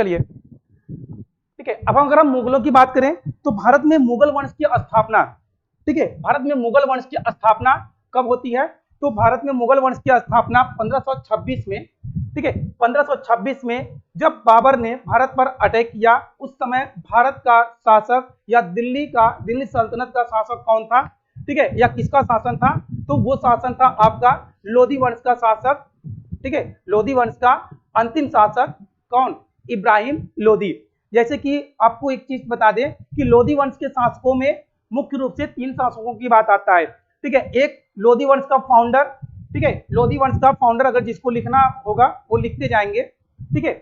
चलिए ठीक है, अब अगर हम मुगलों की बात करें तो भारत में मुगल वंश की स्थापना, ठीक है, भारत में मुगल वंश की स्थापना कब होती है? तो भारत में मुगल वंश की स्थापना 1526 में, ठीक है, 1526 में जब बाबर ने भारत पर अटैक किया। उस समय भारत का शासक या दिल्ली सल्तनत का शासक कौन था, ठीक है, या किसका शासन था? तो वो शासन था आपका लोधी वंश का शासक, ठीक है, लोधी वंश का अंतिम शासक कौन? इब्राहिम लोधी। जैसे कि आपको एक चीज बता दें कि लोधी वंश के शासकों में मुख्य रूप से 3 शासकों की बात आता है, ठीक है। एक लोधी वंश का फाउंडर, ठीक है, लोधी वंश का फाउंडर अगर जिसको लिखना होगा वो लिखते जाएंगे, ठीक है।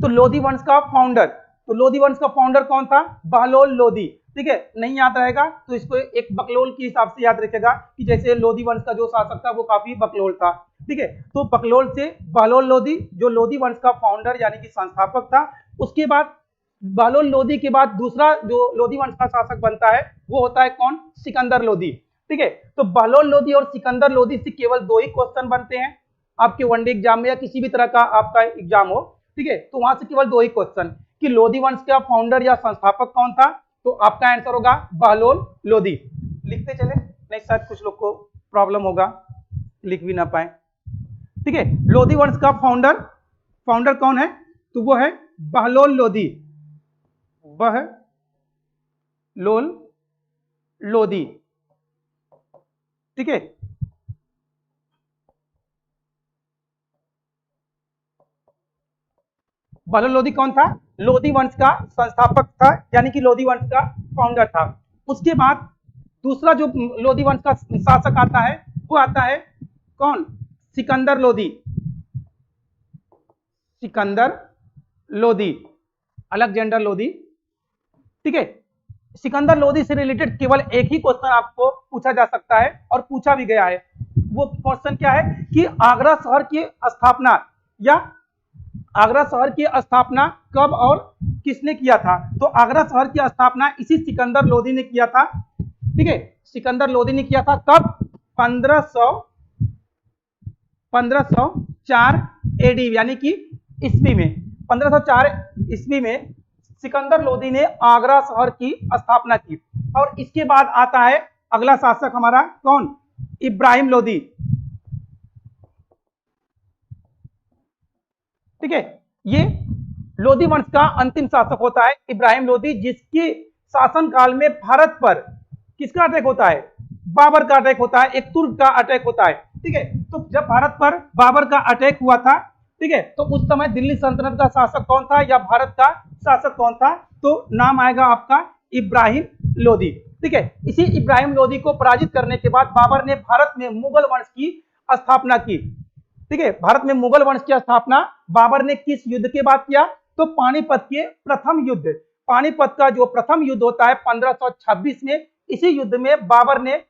तो लोधी वंश का फाउंडर, तो लोधी वंश का फाउंडर कौन था? बहलोल लोधी, ठीक है। नहीं याद रहेगा तो इसको एक बकलोल के हिसाब से याद रखेगा कि जैसे लोधी वंश का जो शासक था वो काफी बकलोल था, ठीक है। तो बकलोल से बहलोल लोधी जो लोधी वंश का फाउंडर यानी कि संस्थापक था। उसके बाद बहलोल लोधी के बाद दूसरा जो लोधी वंश का शासक बनता है वो होता है कौन? सिकंदर लोधी, ठीक है। तो बहलोल लोधी और सिकंदर लोधी से केवल 2 ही क्वेश्चन बनते हैं आपके वनडे एग्जाम में या किसी भी तरह का आपका एग्जाम हो, ठीक है। तो वहां से केवल 2 ही क्वेश्चन कि लोधी वंश का फाउंडर या संस्थापक कौन था, तो आपका आंसर होगा बहलोल लोधी। लिखते चले, नहीं शायद कुछ लोग को प्रॉब्लम होगा लिख भी ना पाए, ठीक है। लोधी वंश का फाउंडर कौन है? तो वो है बहलोल लोधी, बहलोल लोधी, ठीक है। बहलोल लोधी कौन था? लोधी वंश का संस्थापक था यानी कि लोधी वंश का फाउंडर था। उसके बाद दूसरा जो लोधी वंश का शासक आता है वो आता है कौन? सिकंदर लोधी, सिकंदर लोधी, अलेक्जेंडर लोधी, ठीक है। सिकंदर लोधी से रिलेटेड केवल एक ही क्वेश्चन आपको पूछा जा सकता है और पूछा भी गया है। वो क्वेश्चन क्या है कि आगरा शहर की स्थापना या आगरा शहर की स्थापना कब और किसने किया था? तो आगरा शहर की स्थापना इसी सिकंदर लोधी ने किया था, ठीक है। सिकंदर लोधी ने किया था कब? 1504 एडी यानी कि ईस्वी में, 1504 ईस्वी में सिकंदर लोधी ने आगरा शहर की स्थापना की। और इसके बाद आता है अगला शासक हमारा कौन? इब्राहिम लोधी, ठीक है। ये लोधी वंश का अंतिम शासक होता है इब्राहिम लोधी, जिसके शासन काल में भारत पर किसका अटैक होता है? बाबर का अटैक होता है, एक तुर्क का अटैक होता है, ठीक है। तो जब भारत पर बाबर का अटैक हुआ था, ठीक है, तो उस समय दिल्ली सल्तनत का शासक कौन था या भारत का शासक कौन था? तो नाम आएगा आपका इब्राहिम लोधी, ठीक है। इसी इब्राहिम लोधी को पराजित करने के बाद बाबर ने भारत में मुगल वंश की स्थापना की, ठीक है। भारत में मुगल वंश की स्थापना बाबर ने किस युद्ध के बाद किया? तो पानीपत के प्रथम युद्ध, पानीपत का जो प्रथम युद्ध होता है 1526 में, इसी युद्ध में बाबर ने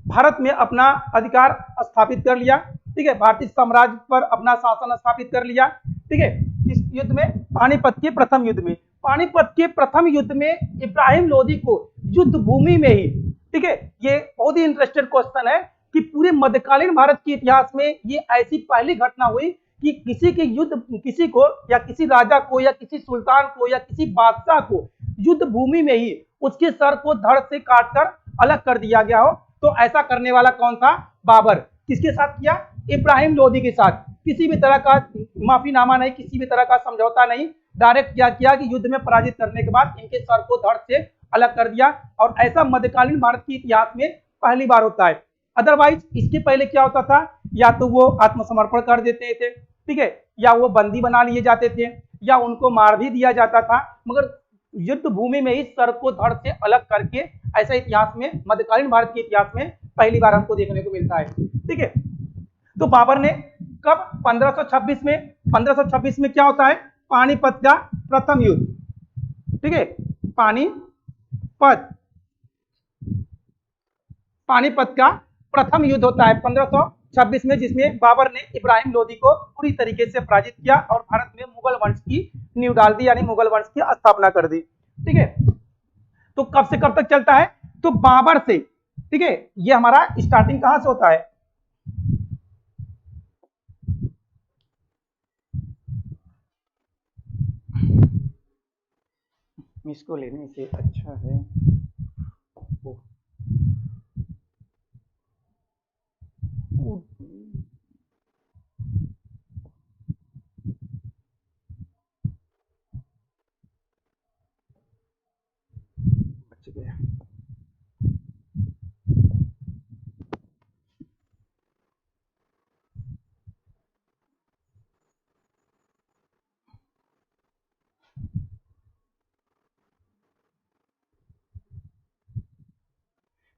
भारत में अपना अधिकार स्थापित कर लिया, ठीक है। भारतीय साम्राज्य पर अपना शासन स्थापित कर लिया, ठीक है। इस युद्ध में पानीपत के प्रथम युद्ध में, पानीपत के प्रथम युद्ध में इब्राहिम लोधी को युद्ध भूमि में ही, ठीक है, ये बहुत ही इंटरेस्टेड क्वेश्चन है कि पूरे मध्यकालीन भारत के इतिहास में ये ऐसी पहली घटना हुई कि किसी के युद्ध, किसी को या किसी राजा को या किसी सुल्तान को या किसी बादशाह को युद्ध भूमि में ही उसके सर को धड़ से काटकर अलग कर दिया गया हो। तो ऐसा करने वाला कौन था? बाबर। किसके साथ किया? इब्राहिम लोधी के साथ। किसी भी तरह का माफीनामा नहीं, किसी भी तरह का समझौता नहीं, डायरेक्ट क्या किया कि युद्ध में पराजित करने के बाद इनके सर को धड़ से अलग कर दिया। और ऐसा मध्यकालीन भारत के इतिहास में पहली बार होता है। अदरवाइज इसके पहले क्या होता था? या तो वो आत्मसमर्पण कर देते थे, ठीक है, या वो बंदी बना लिए जाते थे, या उनको मार भी दिया जाता था, मगर युद्ध भूमि में ही सर को धड़ से अलग करके ऐसा इतिहास में, मध्यकालीन भारत के इतिहास में पहली बार हमको देखने को मिलता है, ठीक है। तो बाबर ने कब? 1526 में, 1526 में क्या होता है? पानीपत का प्रथम युद्ध, ठीक है, पानीपत का प्रथम युद्ध होता है 1526 में, जिसमें बाबर ने इब्राहिम लोधी को पूरी तरीके से पराजित किया और भारत में मुगल वंश की नींव डाल दी, यानी मुगल वंश की स्थापना कर दी, ठीक है। तो कब से कब तक चलता है? तो बाबर से, ठीक है, ये हमारा स्टार्टिंग कहां से होता है? इसको लेने से अच्छा है ओ, ओ, बच गया।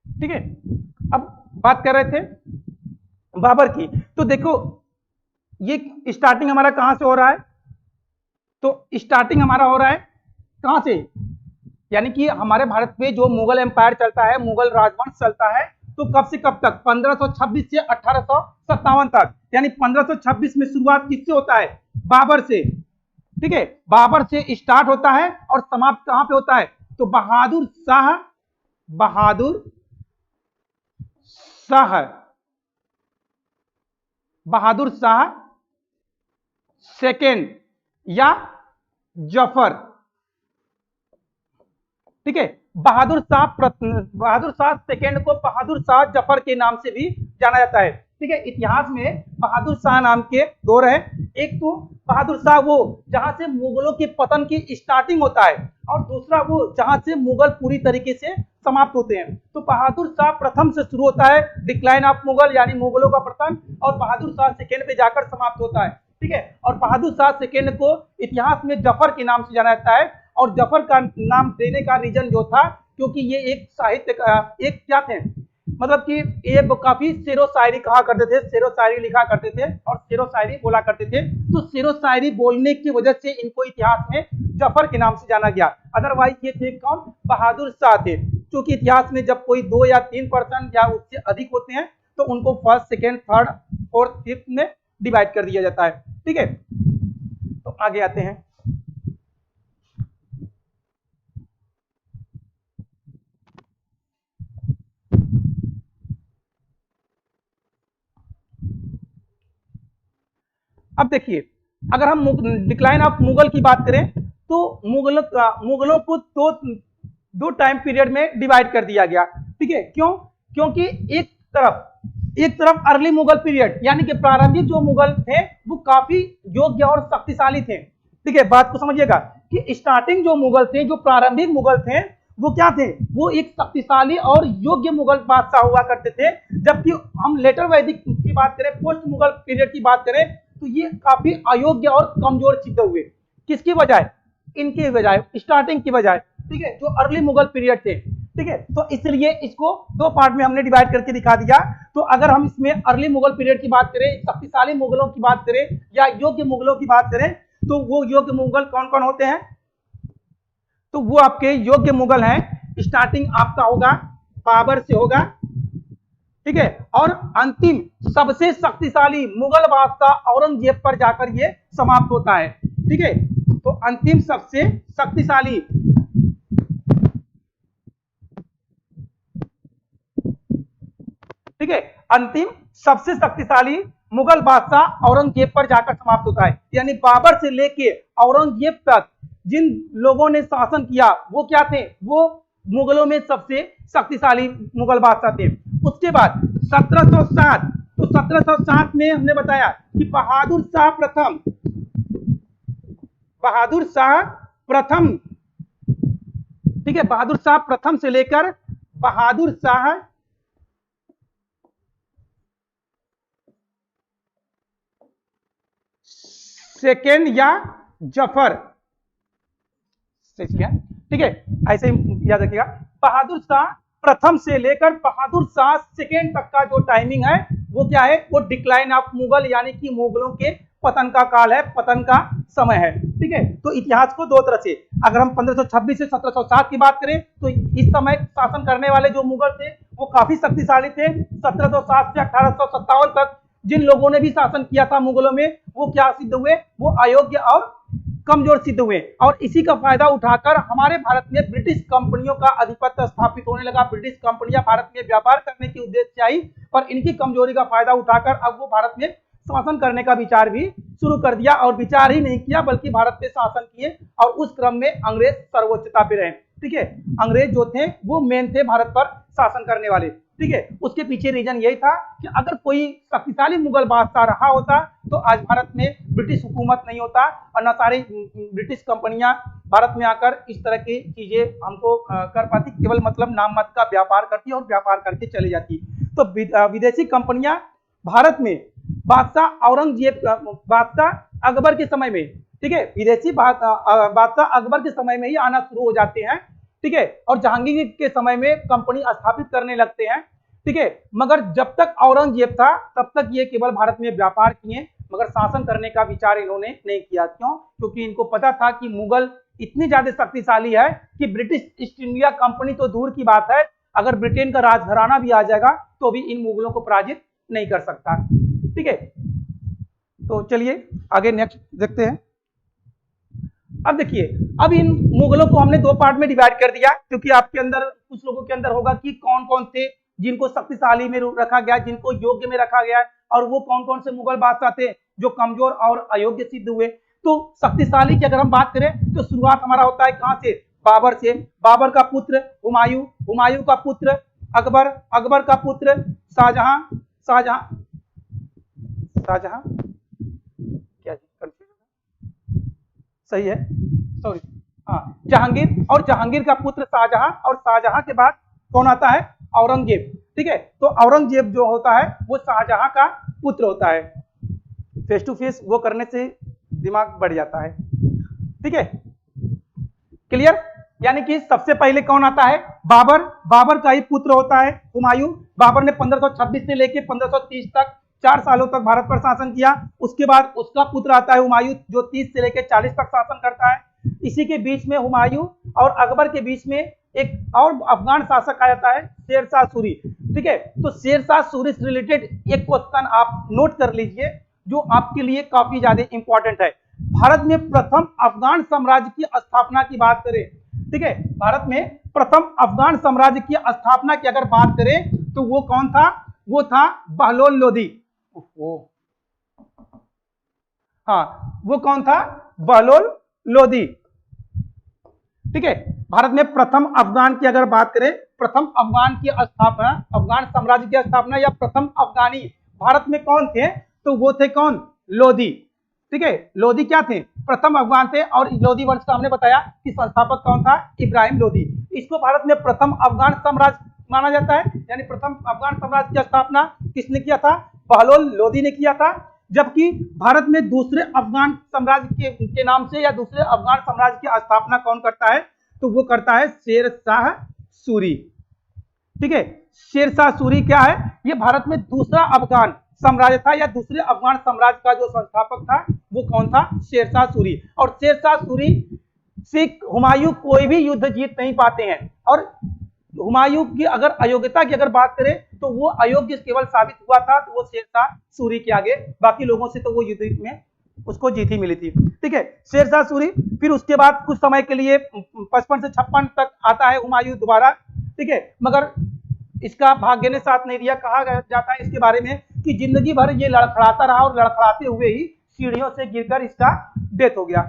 ठीक है, अब बात कर रहे थे बाबर की। तो देखो ये स्टार्टिंग हमारा कहां से हो रहा है, तो स्टार्टिंग हमारा हो रहा है कहां से, यानी कि हमारे भारत में जो मुगल एम्पायर चलता है, मुगल राजवंश चलता है, तो कब से कब तक, 1526 से 1857 तक, यानी 1526 में शुरुआत किससे होता है, बाबर से। ठीक है, बाबर से स्टार्ट होता है और समाप्त कहां पे होता है, तो बहादुर शाह बहादुर शाह सेकेंड या जफर। ठीक है, बहादुर शाह सेकेंड को बहादुर शाह जफर के नाम से भी जाना जाता है। ठीक है, इतिहास में बहादुर शाह नाम के दो रहे, एक तो बहादुर शाह वो जहां से मुगलों के पतन की स्टार्टिंग होता है, और दूसरा वो जहां से मुगल पूरी तरीके से समाप्त होते हैं। तो बहादुर शाह प्रथम से शुरू होता है डिक्लाइन ऑफ मुगल, यानी मुगलों का पतन, और बहादुर शाह सेकेंड पे जाकर समाप्त होता है। ठीक है, और बहादुर शाह सेकेंड को इतिहास में जफर के नाम से जाना जाता है, और जफर का नाम देने का रीजन जो था, क्योंकि ये एक साहित्य का एक क्या थे, मतलब कि ये काफी शेरो शायरी कहा करते थे, शेरो शायरी लिखा करते थे और शेरो शायरी बोला करते थे। तो शेरो शायरी बोलने की वजह से इनको इतिहास में जफर के नाम से जाना गया। अदरवाइज ये थे कौन, बहादुर शाह थे। क्योंकि इतिहास में जब कोई 2 या 3% या उससे अधिक होते हैं तो उनको first, second, third, fourth, fifth में डिवाइड कर दिया जाता है। ठीक है, तो आगे आते हैं। अब देखिए, अगर हम डिक्लाइन ऑफ मुगल की बात करें तो मुगलों को दो टाइम पीरियड में डिवाइड कर दिया गया। ठीक है, क्यों, क्योंकि एक तरफ अर्ली मुगल पीरियड, यानी कि प्रारंभिक जो मुगल थे वो काफी योग्य और शक्तिशाली थे। ठीक है, बात को समझिएगा कि स्टार्टिंग जो मुगल थे, जो प्रारंभिक मुगल थे, वो क्या थे, वो एक शक्तिशाली और योग्य मुगल बादशाह हुआ करते थे। जबकि हम लेटर वैदिक की बात करें, पोस्ट मुगल पीरियड की बात करें, तो ये काफी अयोग्य और कमजोर सिद्ध हुए। किसकी बजाय, इनके बजाय, स्टार्टिंग की बजाय। ठीक है, जो अर्ली मुगल पीरियड थे। ठीक है, तो इसलिए इसको दो पार्ट में हमने डिवाइड करके दिखा दिया। तो अगर हम इसमें अर्ली मुगल पीरियड की बात करें, शक्तिशाली मुगलों की बात करें या योग्य मुगलों की बात करें, तो वो योग्य मुगल कौन कौन होते हैं, तो वो आपके योग्य मुगल हैं। स्टार्टिंग आपका होगा बाबर से होगा। ठीक है, और अंतिम सबसे शक्तिशाली मुगल बादशाह औरंगजेब पर जाकर ये समाप्त होता है। ठीक है, तो अंतिम सबसे शक्तिशाली, ठीक है, अंतिम सबसे शक्तिशाली मुगल बादशाह औरंगजेब पर जाकर समाप्त होता है। यानी बाबर से लेके औरंगजेब तक जिन लोगों ने शासन किया वो क्या थे, वो मुगलों में सबसे शक्तिशाली मुगल बादशाह थे। उसके बाद 1707, तो 1707 में हमने बताया कि बहादुर शाह प्रथम, ठीक है, बहादुर शाह प्रथम से लेकर बहादुर शाह सेकेंड या जफर, ठीक है, ऐसे ही याद रखिएगा। बहादुर शाह प्रथम से लेकर बहादुर शाह सेकेंड तक का जो टाइमिंग है वो क्या है, वो डिक्लाइन ऑफ मुगल, यानी कि मुगलों के पतन का काल है, पतन का समय है। ठीक है, तो इतिहास को दो तरह से, अगर हम 1526 से 1707 की बात करें तो इस समय शासन करने वाले जो मुगल थे वो काफी शक्तिशाली थे। 1707 से 1857 तक जिन लोगों ने भी शासन किया था मुगलों में, वो क्या सिद्ध हुए, वो अयोग्य और कमजोर सिद्ध हुए। और इसी का फायदा उठाकर हमारे भारत में ब्रिटिश कंपनियों का आधिपत्य स्थापित होने लगा। ब्रिटिश कंपनियां भारत में व्यापार करने की उद्देश्य से आई, पर इनकी कमजोरी का फायदा उठाकर अब वो भारत में शासन करने का विचार भी शुरू कर दिया, और विचार ही नहीं किया बल्कि भारत पे शासन किए, और उस क्रम में अंग्रेज सर्वोच्चता पे रहे। ठीक है, अंग्रेज जो थे वो मेन थे भारत पर शासन करने वाले। ठीक है, उसके पीछे रीजन यही था कि अगर कोई शक्तिशाली मुगल बादशाह रहा होता तो आज भारत में ब्रिटिश हुकूमत नहीं होता, और न सारी ब्रिटिश कंपनियां भारत में आकर इस तरह की चीजें हमको कर पाती, केवल मतलब नाम मत का व्यापार करती और व्यापार करके चली जाती। तो विदेशी कंपनियां भारत में बादशाह औरंगजेब, बादशाह अकबर के समय में, ठीक है, विदेशी बादशाह अकबर के समय में ही आना शुरू हो जाते हैं। ठीक है, और जहांगीर के समय में कंपनी स्थापित करने लगते हैं। ठीक है, मगर जब तक औरंगजेब था तब तक ये केवल भारत में व्यापार किए, मगर शासन करने का विचार इन्होंने नहीं किया। क्यों? क्योंकि इनको पता था कि मुगल इतनी ज्यादा शक्तिशाली है कि ब्रिटिश ईस्ट इंडिया कंपनी तो दूर की बात है, अगर ब्रिटेन का राजघराना भी आ जाएगा तो भी इन मुगलों को पराजित नहीं कर सकता। ठीक है, तो चलिए आगे नेक्स्ट देखते हैं। अब देखिए, अब इन मुगलों को हमने दो पार्ट में डिवाइड कर दिया, क्योंकि आपके अंदर कुछ लोगों के अंदर होगा कि कौन कौन थे जिनको शक्तिशाली में रखा गया, जिनको योग्य में रखा गया, और वो कौन कौन से मुगल बादशाह थे जो कमजोर और अयोग्य सिद्ध हुए। तो शक्तिशाली की अगर हम बात करें तो शुरुआत हमारा होता है कहां से? बाबर से। बाबर का पुत्र हुमायूं, हुमायूं का पुत्र अकबर, अकबर का पुत्र शाहजहां, शाहजहां शाहजहां क्या सही है, सॉरी, हाँ, जहांगीर, और जहांगीर का पुत्र शाहजहां, और शाहजहां के बाद कौन आता है? औरंगजेब। ठीक है, तो औरंगजेब जो होता है वो शाहजहां का पुत्र होता है। फेस टू फेस वो करने से दिमाग बढ़ जाता है। ठीक है, क्लियर? यानी कि सबसे पहले कौन आता है? बाबर, बाबर का ही पुत्र होता है हुमायूं। बाबर ने 1526 से लेकर 1530 तक 4 सालों तक भारत पर शासन किया। उसके बाद उसका पुत्र आता है हुमायूं जो 30 से लेकर 40 तक शासन करता है। इसी के बीच में हुमायूं और अकबर के बीच में एक और अफगान शासक आ जाता है, शेरशाह सूरी। ठीक है, तो शेरशाह सूरी से रिलेटेड एक क्वेश्चन आप नोट कर लीजिए जो आपके लिए काफी ज्यादा इंपॉर्टेंट है। भारत में प्रथम अफगान साम्राज्य की स्थापना की बात करें, ठीक है, भारत में प्रथम अफगान साम्राज्य की स्थापना की अगर बात करें तो वो कौन था? वो था बहलोल लोदी। हाँ, वो कौन था? बहलोल लोदी। ठीक है, भारत में प्रथम अफगान की अगर बात करें, प्रथम अफगान की स्थापना, अफगान साम्राज्य की स्थापना या प्रथम अफगानी भारत में कौन थे? तो वो थे कौन? लोदी। ठीक है, लोदी क्या थे? प्रथम अफगान थे, और लोदी वंश का हमने बताया कि संस्थापक कौन था? इब्राहिम लोदी। इसको भारत में प्रथम अफगान साम्राज्य माना जाता है, यानी प्रथम अफगान साम्राज्य की स्थापना किसने किया था? बहलोल लोदी ने किया था। जबकि भारत में दूसरे अफगान साम्राज्य के नाम से या दूसरे अफगान साम्राज्य की स्थापना कौन करता है? तो वो करता है शेरशाह सूरी। ठीक है, शेरशाह सूरी क्या है? ये भारत में दूसरा अफगान साम्राज्य था, या दूसरे अफगान साम्राज्य का जो संस्थापक था वो कौन था? शेरशाह सूरी। और शेरशाह सूरी से हुमायूं कोई भी युद्ध जीत नहीं पाते हैं, और हुमायूं की अगर अयोग्यता की अगर बात करें तो वो अयोग्य केवल साबित हुआ था, तो वो शेरशाह सूरी के आगे, बाकी लोगों से तो वो युद्ध में उसको जीत ही मिली थी। ठीक है, शेरशाह सूरी। फिर उसके बाद कुछ समय के लिए 55 से 56 तक आता है हुमायूं दोबारा। ठीक है, मगर इसका भाग्य ने साथ नहीं दिया। कहा जाता है इसके बारे में कि जिंदगी भर ये लड़खड़ाता रहा, और लड़खड़ाते हुए ही सीढ़ियों से गिरकर इसका डेथ हो गया।